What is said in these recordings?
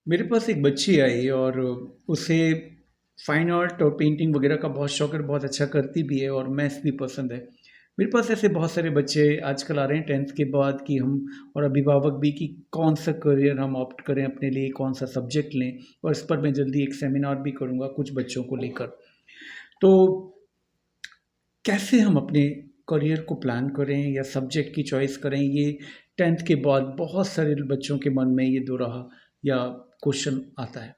मेरे पास एक बच्ची आई और उसे फाइन आर्ट और पेंटिंग वगैरह का बहुत शौक है, बहुत अच्छा करती भी है और मैथ्स भी पसंद है। मेरे पास ऐसे बहुत सारे बच्चे आजकल आ रहे हैं 10th के बाद कि हम और अभिभावक भी कि कौन सा करियर हम ऑप्ट करें अपने लिए, कौन सा सब्जेक्ट लें। और इस पर मैं जल्दी एक सेमिनार भी करूँगा कुछ बच्चों को लेकर। तो कैसे हम अपने करियर को प्लान करें या सब्जेक्ट की चॉइस करें, ये 10th के बाद बहुत सारे बच्चों के मन में ये दो रहा या क्वेश्चन आता है।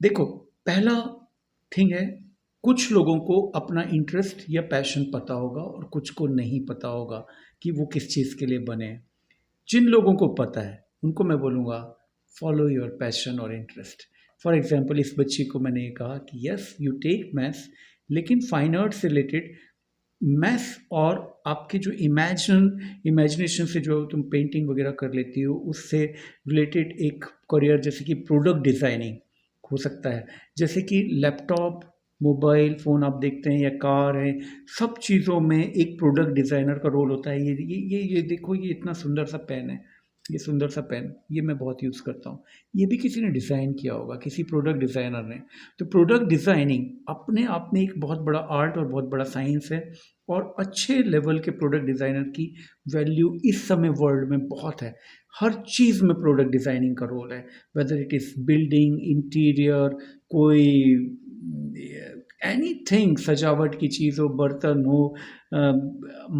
देखो, पहला थिंग है, कुछ लोगों को अपना इंटरेस्ट या पैशन पता होगा और कुछ को नहीं पता होगा कि वो किस चीज़ के लिए बने हैं। जिन लोगों को पता है उनको मैं बोलूँगा, फॉलो योर पैशन और इंटरेस्ट। फॉर एग्जांपल इस बच्ची को मैंने ये कहा कि यस यू टेक मैथ्स, लेकिन फाइन आर्ट से रिलेटेड मैथ्स और आपके जो इमेजिनेशन से जो तुम पेंटिंग वगैरह कर लेती हो उससे रिलेटेड एक करियर, जैसे कि प्रोडक्ट डिज़ाइनिंग हो सकता है। जैसे कि लैपटॉप, मोबाइल फ़ोन आप देखते हैं या कार है, सब चीज़ों में एक प्रोडक्ट डिज़ाइनर का रोल होता है। ये देखो, ये इतना सुंदर सा पेन है, ये सुंदर सा पेन, ये मैं बहुत यूज़ करता हूँ। ये भी किसी ने डिज़ाइन किया होगा, किसी प्रोडक्ट डिज़ाइनर ने। तो प्रोडक्ट डिज़ाइनिंग अपने आप में एक बहुत बड़ा आर्ट और बहुत बड़ा साइंस है। और अच्छे लेवल के प्रोडक्ट डिज़ाइनर की वैल्यू इस समय वर्ल्ड में बहुत है। हर चीज़ में प्रोडक्ट डिज़ाइनिंग का रोल है, whether it is building, interior, कोई एनीथिंग, सजावट की चीज़ हो, बर्तन हो,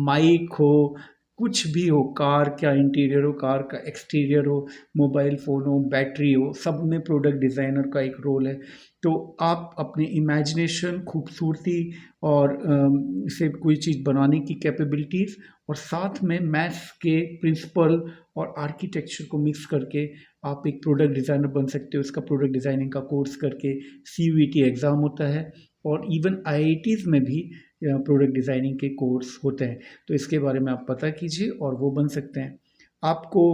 माइक हो, कुछ भी हो, कार का इंटीरियर हो, कार का एक्सटीरियर हो, मोबाइल फ़ोन हो, बैटरी हो, सब में प्रोडक्ट डिज़ाइनर का एक रोल है। तो आप अपनी इमेजिनेशन, खूबसूरती और से कोई चीज़ बनाने की कैपेबिलिटीज़ और साथ में मैथ्स के प्रिंसिपल और आर्किटेक्चर को मिक्स करके आप एक प्रोडक्ट डिज़ाइनर बन सकते हो। उसका प्रोडक्ट डिज़ाइनिंग का कोर्स करके सीयूईटी एग्ज़ाम होता है और इवन आईआईटीज़ में भी प्रोडक्ट डिज़ाइनिंग के कोर्स होते हैं। तो इसके बारे में आप पता कीजिए और वो बन सकते हैं। आपको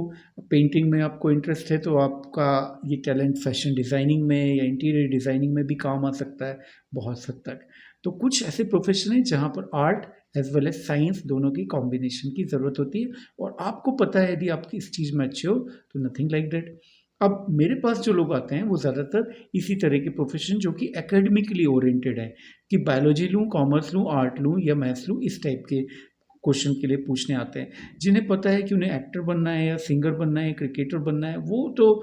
पेंटिंग में आपको इंटरेस्ट है तो आपका ये टैलेंट फैशन डिज़ाइनिंग में या इंटीरियर डिज़ाइनिंग में भी काम आ सकता है बहुत हद तक। तो कुछ ऐसे प्रोफ़ेशन हैं जहाँ पर art as well as science दोनों की कॉम्बिनेशन की ज़रूरत होती है और आपको पता है यदि आप इस चीज़ में अच्छे हो तो नथिंग लाइक दैट। अब मेरे पास जो लोग आते हैं वो ज़्यादातर इसी तरह के प्रोफ़ेशन जो कि एकेडमिकली ओरिएंटेड है, कि बायोलॉजी लूँ, कॉमर्स लूँ, आर्ट लूँ या मैथ्स लूँ, इस टाइप के क्वेश्चन के लिए पूछने आते हैं। जिन्हें पता है कि उन्हें एक्टर बनना है या सिंगर बनना है, क्रिकेटर बनना है, वो तो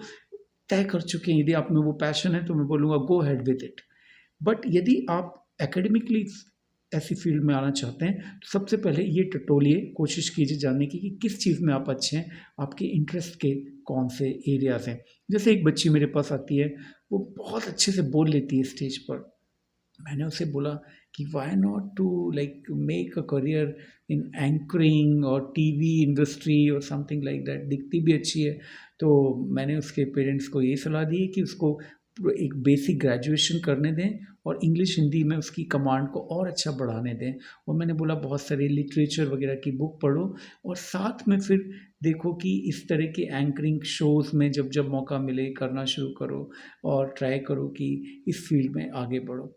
तय कर चुके हैं। यदि आप में वो पैशन है तो मैं बोलूँगा go ahead with it. But यदि आप एकेडमिकली ऐसी फील्ड में आना चाहते हैं तो सबसे पहले ये टटोलिए, कोशिश कीजिए जानने की कि किस चीज़ में आप अच्छे हैं, आपके इंटरेस्ट के कौन से एरियाज़ हैं। जैसे एक बच्ची मेरे पास आती है, वो बहुत अच्छे से बोल लेती है स्टेज पर। मैंने उससे बोला कि why not to like make a career in anchoring और टीवी इंडस्ट्री और समथिंग लाइक दैट, दिखती भी अच्छी है। तो मैंने उसके पेरेंट्स को ये सलाह दी कि उसको एक बेसिक ग्रेजुएशन करने दें और इंग्लिश हिंदी में उसकी कमांड को और अच्छा बढ़ाने दें। और मैंने बोला बहुत सारे लिटरेचर वगैरह की बुक पढ़ो और साथ में फिर देखो कि इस तरह के एंकरिंग शोज़ में जब जब मौका मिले करना शुरू करो और ट्राई करो कि इस फील्ड में आगे बढ़ो।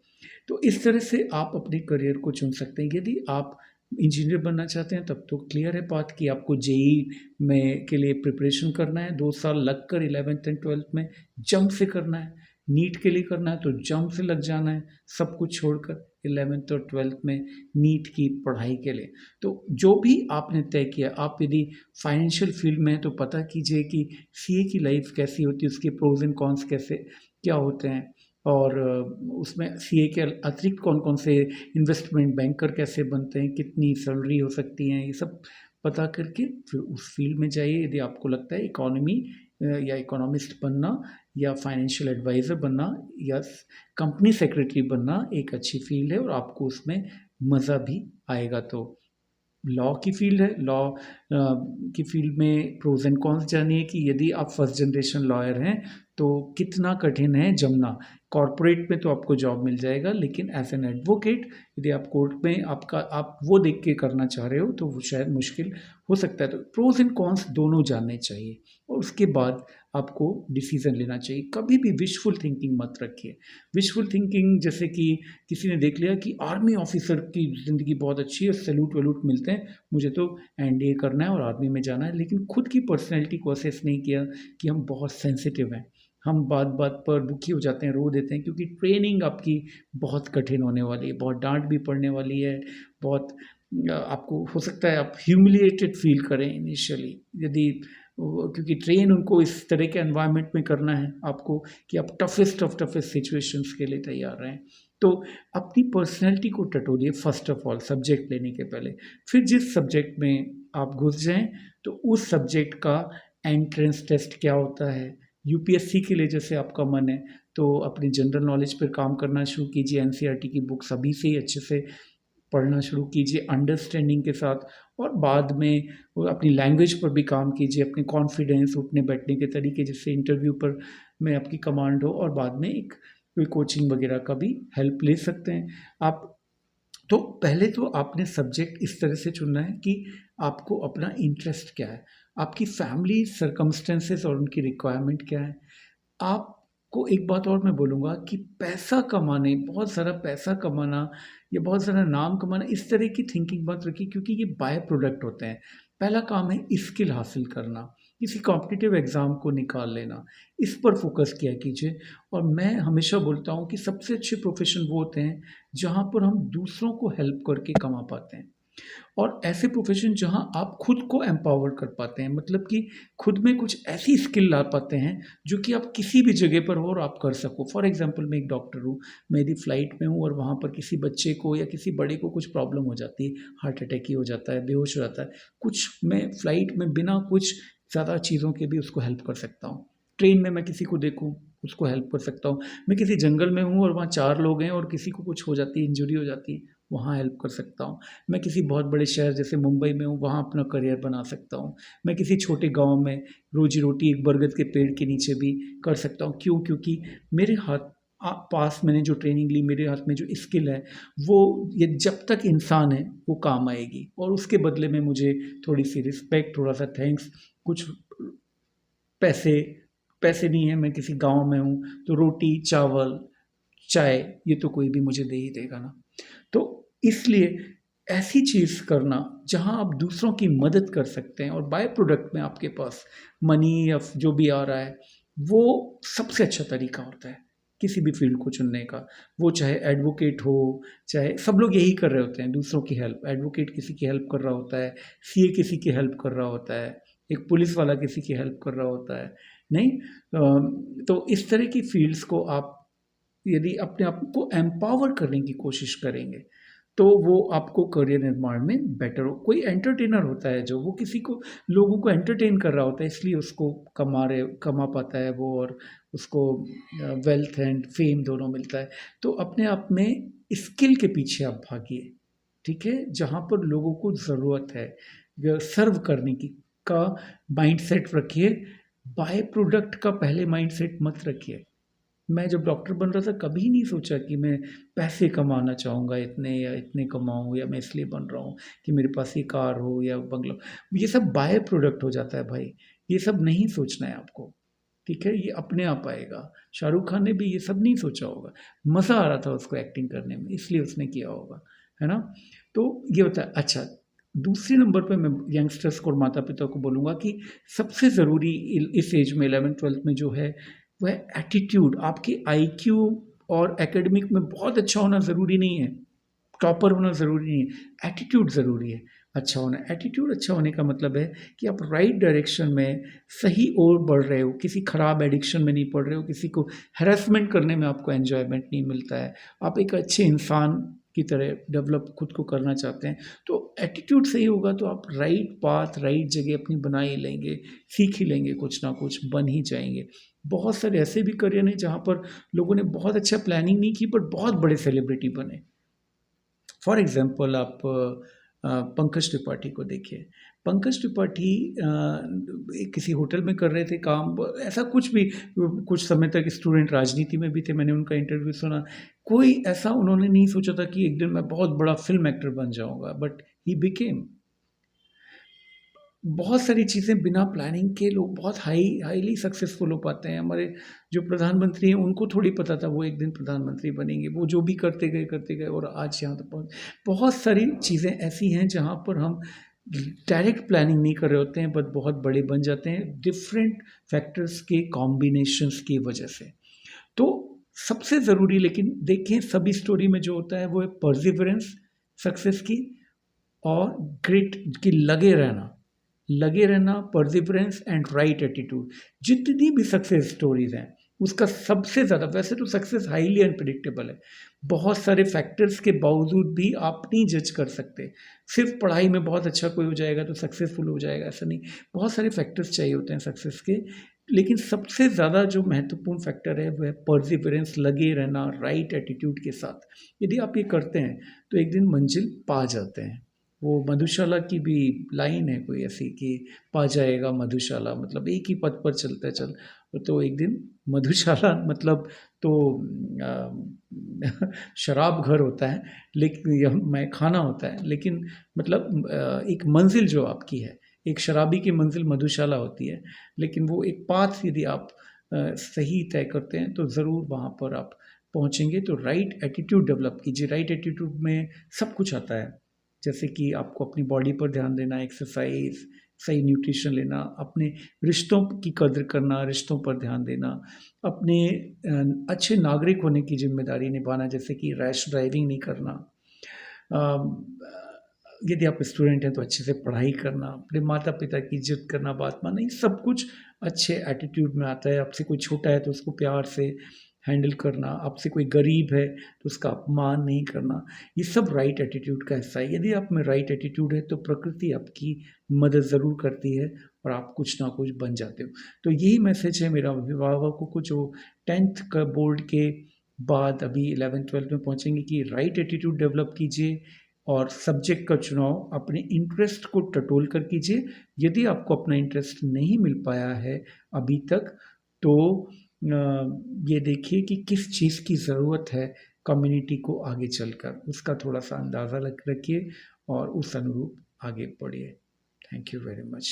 तो इस तरह से आप अपने करियर को चुन सकते हैं। यदि आप इंजीनियर बनना चाहते हैं तब तो क्लियर है बात कि आपको जेईई में के लिए प्रिपरेशन करना है, 2 साल लगकर 11th एंड 12th में जम से करना है। नीट के लिए करना है तो जम से लग जाना है, सब कुछ छोड़कर 11th और 12th में नीट की पढ़ाई के लिए। तो जो भी आपने तय किया, आप यदि फाइनेंशियल फील्ड में हैं तो पता कीजिए कि सीए की लाइफ कैसी होती है, उसके प्रोज़ एंड कॉन्स कैसे क्या होते हैं और उसमें सीए के अतिरिक्त कौन-कौन से इन्वेस्टमेंट बैंकर कैसे बनते हैं, कितनी सैलरी हो सकती है, ये सब पता करके फिर उस फील्ड में जाइए। यदि आपको लगता है इकोनॉमी या इकोनॉमिस्ट बनना या फाइनेंशियल एडवाइज़र बनना या कंपनी सेक्रेटरी बनना एक अच्छी फील्ड है और आपको उसमें मज़ा भी आएगा। तो लॉ की फील्ड है, लॉ की फील्ड में प्रोज़ एंड कॉन्स जानिए कि यदि आप फर्स्ट जनरेशन लॉयर हैं, तो कितना कठिन है जमना। कॉर्पोरेट में तो आपको जॉब मिल जाएगा, लेकिन एज़ एन एडवोकेट यदि आप कोर्ट में आप वो देख के करना चाह रहे हो, तो वो शायद मुश्किल हो सकता है। तो प्रोज़ एंड कॉन्स दोनों जानने चाहिए और उसके बाद आपको डिसीज़न लेना चाहिए। कभी भी विशफुल थिंकिंग मत रखिए। विशफुल थिंकिंग जैसे कि किसी ने देख लिया कि आर्मी ऑफिसर की ज़िंदगी बहुत अच्छी है, सैल्यूट-वैल्यूट मिलते हैं, मुझे तो एनडीए करना है और आर्मी में जाना है, लेकिन खुद की पर्सनैलिटी को असेस नहीं किया कि हम बहुत सेंसिटिव हैं, हम बात-बात पर दुखी हो जाते हैं, रो देते हैं क्योंकि ट्रेनिंग आपकी बहुत कठिन होने वाली है, बहुत डाँट भी पड़ने वाली है, बहुत आपको हो सकता है आप ह्यूमिलिएटेड फ़ील करें इनिशियली यदि क्योंकि ट्रेन उनको इस तरह के एनवायरनमेंट में करना है आपको कि आप टफेस्ट ऑफ टफेस्ट सिचुएशंस के लिए तैयार रहें। तो अपनी पर्सनैलिटी को टटोलिए फ़र्स्ट ऑफ ऑल सब्जेक्ट लेने के पहले। फिर जिस सब्जेक्ट में आप घुस जाएँ, तो उस सब्जेक्ट का एंट्रेंस टेस्ट क्या होता है? यूपीएससी के लिए जैसे आपका मन है, तो अपनी जनरल नॉलेज पर काम करना शुरू कीजिए, एनसीईआरटी की बुक्स अभी से ही अच्छे से पढ़ना शुरू कीजिए अंडरस्टैंडिंग के साथ और बाद में वो अपनी लैंग्वेज पर भी काम कीजिए, अपने कॉन्फिडेंस, उठने-बैठने के तरीके जिससे इंटरव्यू पर में आपकी कमांड हो और बाद में एक कोई कोचिंग वगैरह का भी हेल्प ले सकते हैं। आप तो पहले तो आपने सब्जेक्ट इस तरह से चुनना है कि आपको अपना इंटरेस्ट क्या है? आपकी फैमिली सर्कमस्टेंसेस और उनकी रिक्वायरमेंट क्या है? आपको एक बात और मैं बोलूँगा कि पैसा कमाने बहुत सारा पैसा कमाना या बहुत सारा नाम कमाना इस तरह की थिंकिंग मत रखिए क्योंकि ये बाय प्रोडक्ट होते हैं। पहला काम है स्किल हासिल करना, किसी कॉम्पिटिटिव एग्ज़ाम को निकाल लेना, इस पर फ़ोकस किया कीजिए और मैं हमेशा बोलता हूँ कि सबसे अच्छे प्रोफ़ेशन वो होते हैं, जहाँ पर हम दूसरों को हेल्प करके कमा पाते हैं। और ऐसे प्रोफ़ेशन जहाँ आप खुद को एम्पावर कर पाते हैं मतलब कि खुद में कुछ ऐसी स्किल ला पाते हैं जो कि आप किसी भी जगह पर हो और आप कर सको। फॉर एग्ज़ाम्पल मैं एक डॉक्टर हूँ, मैं यदि फ्लाइट में हूँ और वहाँ पर किसी बच्चे को या किसी बड़े को कुछ प्रॉब्लम हो जाती है, हार्ट अटैक ही हो जाता है, बेहोश हो जाता है, कुछ मैं फ्लाइट में बिना कुछ ज़्यादा चीज़ों के भी उसको हेल्प कर सकता हूँ। ट्रेन में मैं किसी को देखूँ, उसको हेल्प कर सकता हूँ। मैं किसी जंगल में हूँ और वहाँ 4 लोग हैं और किसी को कुछ हो जाती है, इंजरी हो जाती है, वहाँ हेल्प कर सकता हूँ। मैं किसी बहुत बड़े शहर जैसे मुंबई में हूँ, वहाँ अपना करियर बना सकता हूँ। मैं किसी छोटे गाँव में रोज़ी-रोटी एक बरगद के पेड़ के नीचे भी कर सकता हूँ। क्यों? क्योंकि मेरे हाथ पास मैंने जो ट्रेनिंग ली, मेरे हाथ में जो स्किल है, वो ये जब तक इंसान है, वो काम आएगी और उसके बदले में मुझे थोड़ी-सी रिस्पेक्ट, थोड़ा-सा थैंक्स, कुछ पैसे पैसे नहीं है, मैं किसी गाँव में हूँ, तो रोटी, चावल, चाय, ये तो कोई भी मुझे दे ही देगा ना। तो इसलिए ऐसी चीज़ करना जहाँ आप दूसरों की मदद कर सकते हैं और बाय प्रोडक्ट में आपके पास मनी या जो भी आ रहा है, वो सबसे अच्छा तरीका होता है, किसी भी फ़ील्ड को चुनने का। वो चाहे एडवोकेट हो, चाहे सब लोग यही कर रहे होते हैं, दूसरों की हेल्प। एडवोकेट किसी की हेल्प कर रहा होता है, सीए किसी की हेल्प कर रहा होता है, एक पुलिस वाला किसी की हेल्प कर रहा होता है, नहीं? तो इस तरह की फ़ील्ड्स को आप यदि अपने आप को एम्पावर करने की कोशिश करेंगे, तो वो आपको करियर निर्माण में बेटर हो कोई एंटरटेनर होता है जो वो किसी को लोगों को एंटरटेन कर रहा होता है इसलिए उसको कमा पाता है वो और उसको वेल्थ एंड फेम दोनों मिलता है। तो अपने आप में स्किल के पीछे आप भागिए, ठीक है? जहाँ पर लोगों को ज़रूरत है सर्व करने की का माइंडसेट रखिए, बाय प्रोडक्ट का पहले माइंडसेट मत रखिए। मैं जब डॉक्टर बन रहा था कभी नहीं सोचा कि मैं पैसे कमाना चाहूँगा इतने या इतने कमाऊँ या मैं इसलिए बन रहा हूँ कि मेरे पास ये कार हो या बंगला। ये सब बाय प्रोडक्ट हो जाता है भाई, ये सब नहीं सोचना है आपको, ठीक है? ये अपने आप आएगा। शाहरुख खान ने भी ये सब नहीं सोचा होगा, मज़ा आ रहा था उसको एक्टिंग करने में इसलिए उसने किया होगा, है ना? तो ये होता है। अच्छा, दूसरे नंबर पे मैं यंगस्टर्स को और माता-पिता को बोलूँगा कि सबसे ज़रूरी इस एज में 11th-12th में जो है वह एटीट्यूड आपकी आईक्यू और एकेडमिक में बहुत अच्छा होना ज़रूरी नहीं है, टॉपर होना ज़रूरी नहीं है, एटीट्यूड ज़रूरी है अच्छा होना। एटीट्यूड अच्छा होने का मतलब है कि आप राइट डायरेक्शन में सही ओर बढ़ रहे हो, किसी खराब एडिक्शन में नहीं पड़ रहे हो, किसी को हैरेसमेंट करने में आपको एन्जॉयमेंट नहीं मिलता है। आप एक अच्छे इंसान की तरह डेवलप खुद को करना चाहते हैं, तो एटीट्यूड सही होगा तो आप राइट पाथ, राइट जगह अपनी बना ही लेंगे, सीख ही लेंगे कुछ ना कुछ, बन ही जाएँगे। बहुत सारे ऐसे भी करियर हैं जहाँ पर लोगों ने बहुत अच्छा प्लानिंग नहीं की बट बहुत बड़े सेलिब्रिटी बने। फॉर एग्ज़ाम्पल आप पंकज त्रिपाठी को देखिए। पंकज त्रिपाठी किसी होटल में कर रहे थे काम ऐसा कुछ भी कुछ समय तक स्टूडेंट राजनीति में भी थे, मैंने उनका इंटरव्यू सुना। कोई ऐसा उन्होंने नहीं सोचा था कि एक दिन मैं बहुत बड़ा फ़िल्म एक्टर बन जाऊँगा बट ही बिकेम। बहुत सारी चीज़ें बिना प्लानिंग के लोग बहुत हाईली सक्सेसफुल हो पाते हैं। हमारे जो प्रधानमंत्री हैं, उनको थोड़ी पता था वो एक दिन प्रधानमंत्री बनेंगे। वो जो भी करते गए और आज यहाँ तक पहुँच बहुत सारी चीज़ें ऐसी हैं जहाँ पर हम डायरेक्ट प्लानिंग नहीं कर रहे होते हैं बट बहुत बड़े बन जाते हैं डिफरेंट फैक्टर्स के कॉम्बिनेशंस की वजह से। तो सबसे ज़रूरी लेकिन देखें सभी स्टोरी में जो होता है वो है परसिवरेंस सक्सेस की और ग्रिट कि लगे रहना परसिवरेंस एंड राइट एटीट्यूड। जितनी भी सक्सेस स्टोरीज हैं उसका सबसे ज़्यादा, वैसे तो सक्सेस हाईली अनप्रिडिक्टेबल है, बहुत सारे फैक्टर्स के बावजूद भी आप नहीं जज कर सकते। सिर्फ पढ़ाई में बहुत अच्छा कोई हो जाएगा तो सक्सेसफुल हो जाएगा ऐसा नहीं, बहुत सारे फैक्टर्स चाहिए होते हैं सक्सेस के। लेकिन सबसे ज़्यादा जो महत्वपूर्ण फैक्टर है वह परसिवरेंस, लगे रहना राइट एटीट्यूड के साथ। यदि आप ये करते हैं तो एक दिन मंजिल पा जाते हैं। वो मधुशाला की भी लाइन है कोई ऐसी कि पा जाएगा मधुशाला, मतलब एक ही पथ पर चलता चल तो एक दिन मधुशाला मतलब तो शराब घर होता है, लेकिन यह मैं खाना होता है, लेकिन मतलब एक मंजिल जो आपकी है, एक शराबी की मंजिल मधुशाला होती है, लेकिन वो एक पाथ यदि आप सही तय करते हैं तो ज़रूर वहाँ पर आप पहुँचेंगे। तो राइट एटीट्यूड डेवलप कीजिए। राइट एटीट्यूड में सब कुछ आता है, जैसे कि आपको अपनी बॉडी पर ध्यान देना, एक्सरसाइज, सही न्यूट्रिशन लेना, अपने रिश्तों की कद्र करना, रिश्तों पर ध्यान देना, अपने अच्छे नागरिक होने की जिम्मेदारी निभाना, जैसे कि रैश ड्राइविंग नहीं करना। यदि आप स्टूडेंट हैं तो अच्छे से पढ़ाई करना, अपने माता पिता की इज्जत करना, बात मानना, ये सब कुछ अच्छे एटीट्यूड में आता है। आपसे कोई छोटा है तो उसको प्यार से हैंडल करना, आपसे कोई गरीब है तो उसका अपमान नहीं करना, ये सब राइट एटीट्यूड का हिस्सा है। यदि आप में राइट एटीट्यूड है तो प्रकृति आपकी मदद ज़रूर करती है और आप कुछ ना कुछ बन जाते हो। तो यही मैसेज है मेरा अभिभावकों को जो 10th का बोर्ड के बाद अभी 11th-12th में पहुँचेंगे कि राइट एटीट्यूड डेवलप कीजिए और सब्जेक्ट का चुनाव अपने इंटरेस्ट को टटोल कर कीजिए। यदि आपको अपना इंटरेस्ट नहीं मिल पाया है अभी तक तो ये देखिए कि किस चीज़ की ज़रूरत है कम्युनिटी को आगे चलकर, उसका थोड़ा-सा अंदाज़ा रखिए और उस अनुरूप आगे बढ़िए। Thank you very much.